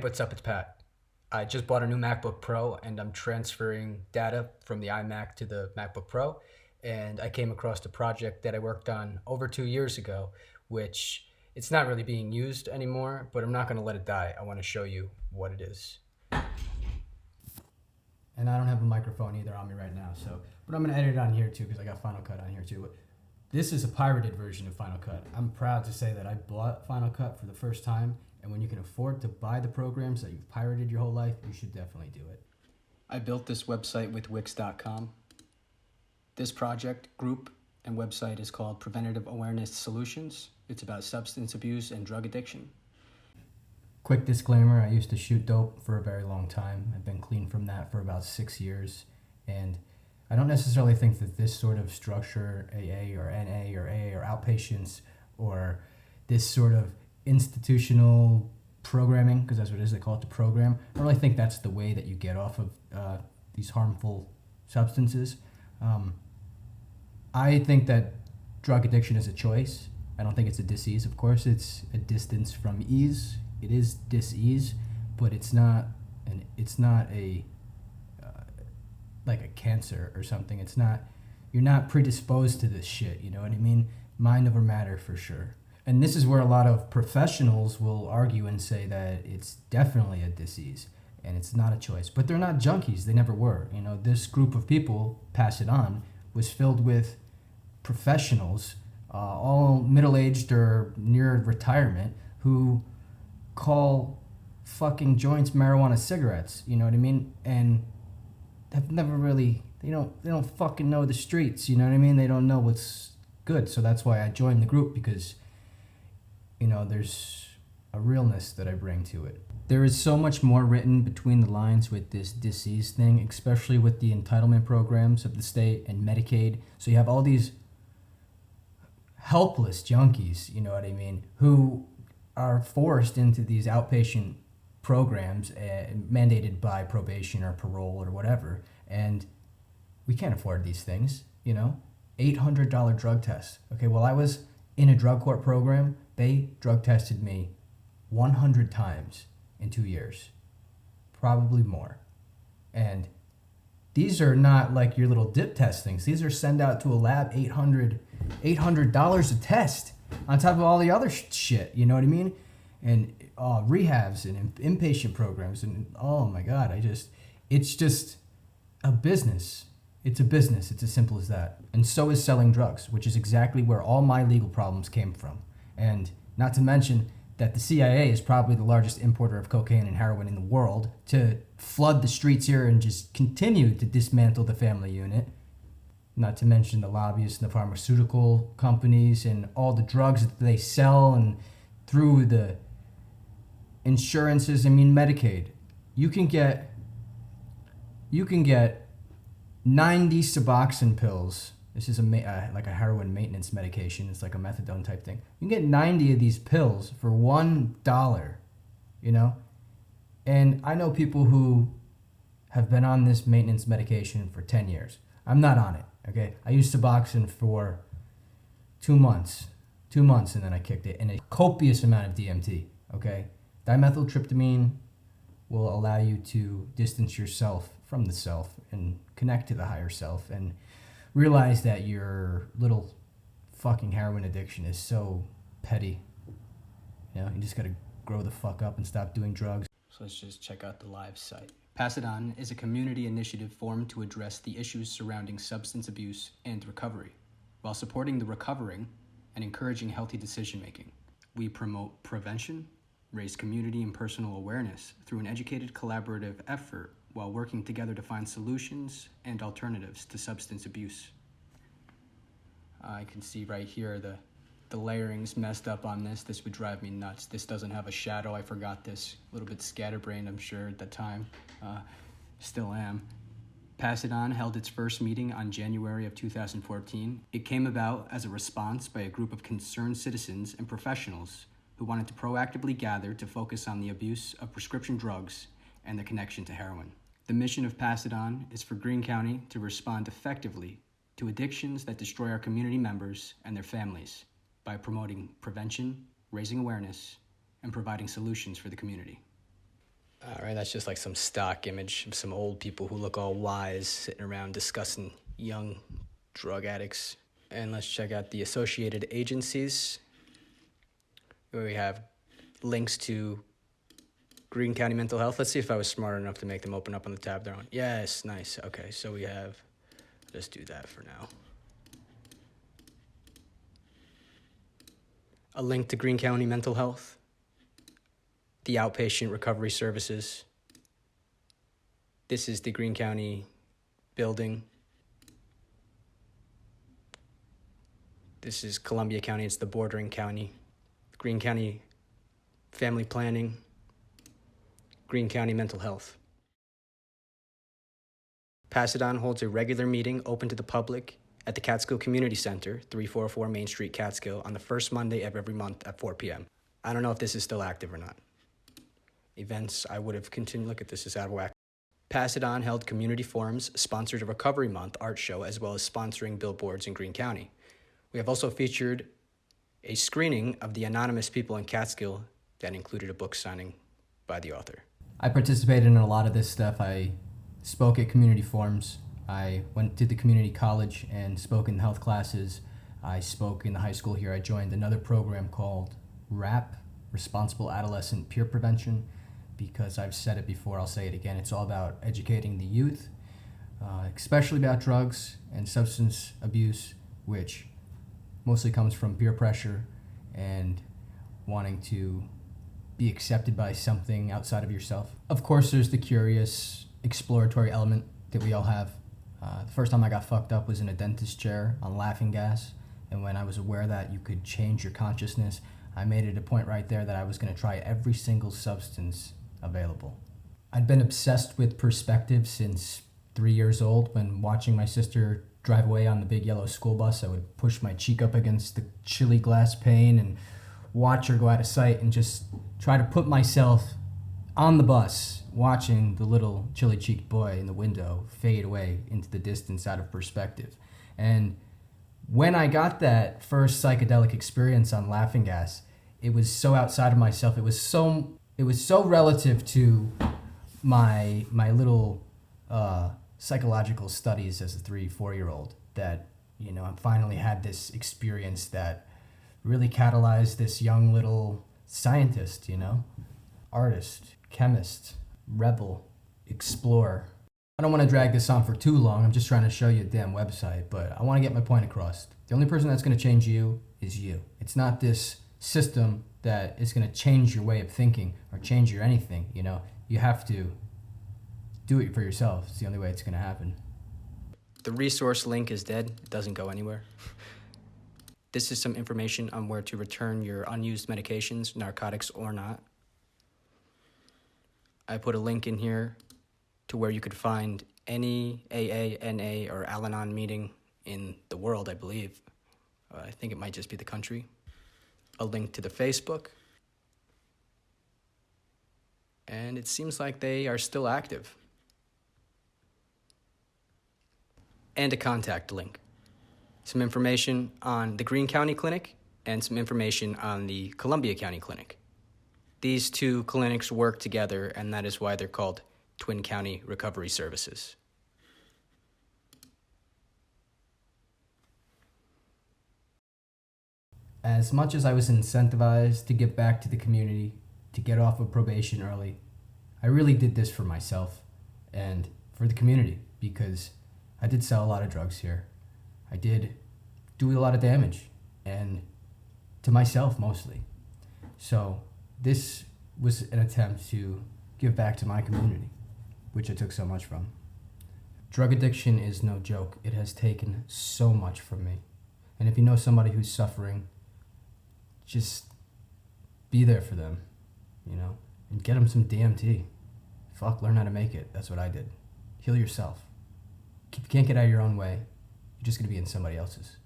what's up? It's Pat. I just bought a new MacBook Pro and I'm transferring data from the iMac to the MacBook Pro. And I came across a project that I worked on over 2 years ago, which it's not really being used anymore, but I'm not going to let it die. I want to show you what it is. And I don't have a microphone either on me right now, but I'm going to edit it on here too because I got Final Cut on here too. This is a pirated version of Final Cut. I'm proud to say that I bought Final Cut for the first time, and when you can afford to buy the programs that you've pirated your whole life, you should definitely do it. I built this website with Wix.com. This project, group, and website is called Preventative Awareness Solutions. It's about substance abuse and drug addiction. Quick disclaimer, I used to shoot dope for a very long time. I've been clean from that for about 6 years, and I don't necessarily think that this sort of structure, AA or NA or AA or outpatients, or this sort of institutional programming, because that's what it is, they call it the program, I don't really think that's the way that you get off of these harmful substances. I think that drug addiction is a choice. I don't think it's a disease. Of course, it's a distance from ease. It is dis-ease, but it's not a like a cancer or something. It's not, you're not predisposed to this shit, you know what I mean? Mind over matter for sure. And this is where a lot of professionals will argue and say that it's definitely a disease and it's not a choice. But they're not junkies. They never were. You know, this group of people, Pass It On, was filled with professionals, all middle-aged or near retirement, who call fucking joints marijuana cigarettes, you know what I mean? And have never really, they don't fucking know the streets, you know what I mean? They don't know what's good. So that's why I joined the group, because, you know, there's a realness that I bring to it. There is so much more written between the lines with this disease thing, especially with the entitlement programs of the state and Medicaid. So you have all these helpless junkies, you know what I mean, who are forced into these outpatient programs mandated by probation or parole or whatever, and we can't afford these things, you know. $800 drug tests. Okay, while I was in a drug court program, they drug tested me 100 times in 2 years, probably more. And these are not like your little dip test things. These are send out to a lab, $800 a test on top of all the other shit, you know what I mean? And rehabs and inpatient programs, and oh my God, it's just a business. It's a business. It's as simple as that. And so is selling drugs, which is exactly where all my legal problems came from. And not to mention that the CIA is probably the largest importer of cocaine and heroin in the world, to flood the streets here and just continue to dismantle the family unit. Not to mention the lobbyists and the pharmaceutical companies and all the drugs that they sell, and through the insurances, I mean Medicaid. You can get 90 Suboxone pills. This is like a heroin maintenance medication. It's like a methadone type thing. You can get 90 of these pills for $1, you know? And I know people who have been on this maintenance medication for 10 years. I'm not on it, okay? I used Suboxone for 2 months, and then I kicked it, and a copious amount of DMT, okay? Dimethyltryptamine will allow you to distance yourself from the self and connect to the higher self and realize that your little fucking heroin addiction is so petty. You know, you just gotta grow the fuck up and stop doing drugs. So let's just check out the live site. Pass It On is a community initiative formed to address the issues surrounding substance abuse and recovery, while supporting the recovering and encouraging healthy decision-making. We promote prevention, raise community and personal awareness through an educated collaborative effort while working together to find solutions and alternatives to substance abuse. I can see right here the layering's messed up on this. This would drive me nuts. This doesn't have a shadow. I forgot this. A little bit scatterbrained, I'm sure, at the time. Still am. Pass It On held its first meeting on January of 2014. It came about as a response by a group of concerned citizens and professionals who wanted to proactively gather to focus on the abuse of prescription drugs and the connection to heroin. The mission of Pass It On is for Greene County to respond effectively to addictions that destroy our community members and their families by promoting prevention, raising awareness, and providing solutions for the community. All right, that's just like some stock image of some old people who look all wise sitting around discussing young drug addicts. And let's check out the associated agencies, where we have links to Greene County Mental Health. Let's see if I was smart enough to make them open up on the tab they're on. Yes, nice. Okay, so we have, let's do that for now. A link to Greene County Mental Health, the outpatient recovery services. This is the Greene County building. This is Columbia County, it's the bordering county. Greene County Family Planning, Greene County Mental Health. Pasadena holds a regular meeting open to the public at the Catskill Community Center, 344 Main Street, Catskill, on the first Monday of every month at 4 p.m. I don't know if this is still active or not. Events, I would have continued. Look at this, is out of whack. Pasadena held community forums, sponsored a Recovery Month art show, as well as sponsoring billboards in Greene County. We have also featured a screening of The Anonymous People in Catskill that included a book signing by the author. I participated in a lot of this stuff. I spoke at community forums. I went to the community college and spoke in health classes. I spoke in the high school here. I joined another program called RAP, Responsible Adolescent Peer Prevention, because I've said it before, I'll say it again. It's all about educating the youth, especially about drugs and substance abuse, which mostly comes from peer pressure and wanting to be accepted by something outside of yourself. Of course, there's the curious, exploratory element that we all have. The first time I got fucked up was in a dentist chair on laughing gas, and when I was aware that you could change your consciousness, I made it a point right there that I was going to try every single substance available. I'd been obsessed with perspective since 3 years old. When watching my sister drive away on the big yellow school bus, I would push my cheek up against the chilly glass pane and watch her go out of sight and just try to put myself on the bus, watching the little chilly-cheeked boy in the window fade away into the distance out of perspective. And when I got that first psychedelic experience on laughing gas, it was so outside of myself. It was so relative to my little psychological studies as a 3-4-year-old that, I finally had this experience that really catalyzed this young little scientist, artist, chemist, rebel, explorer. I don't want to drag this on for too long. I'm just trying to show you a damn website, but I want to get my point across. The only person that's going to change you is you. It's not this system that is going to change your way of thinking or change your anything, You have to do it for yourself. It's the only way it's going to happen. The resource link is dead. It doesn't go anywhere. This is some information on where to return your unused medications, narcotics or not. I put a link in here to where you could find any AA, NA, or Al-Anon meeting in the world, I believe. I think it might just be the country. A link to the Facebook. And it seems like they are still active. And a contact link. Some information on the Greene County Clinic and some information on the Columbia County Clinic. These two clinics work together, and that is why they're called Twin County Recovery Services. As much as I was incentivized to give back to the community, to get off of probation early, I really did this for myself and for the community, because I did sell a lot of drugs here. I did do a lot of damage, and to myself mostly. So this was an attempt to give back to my community, which I took so much from. Drug addiction is no joke. It has taken so much from me. And if you know somebody who's suffering, just be there for them, and get them some DMT. Fuck, learn how to make it. That's what I did. Heal yourself. If you can't get out of your own way, you're just going to be in somebody else's.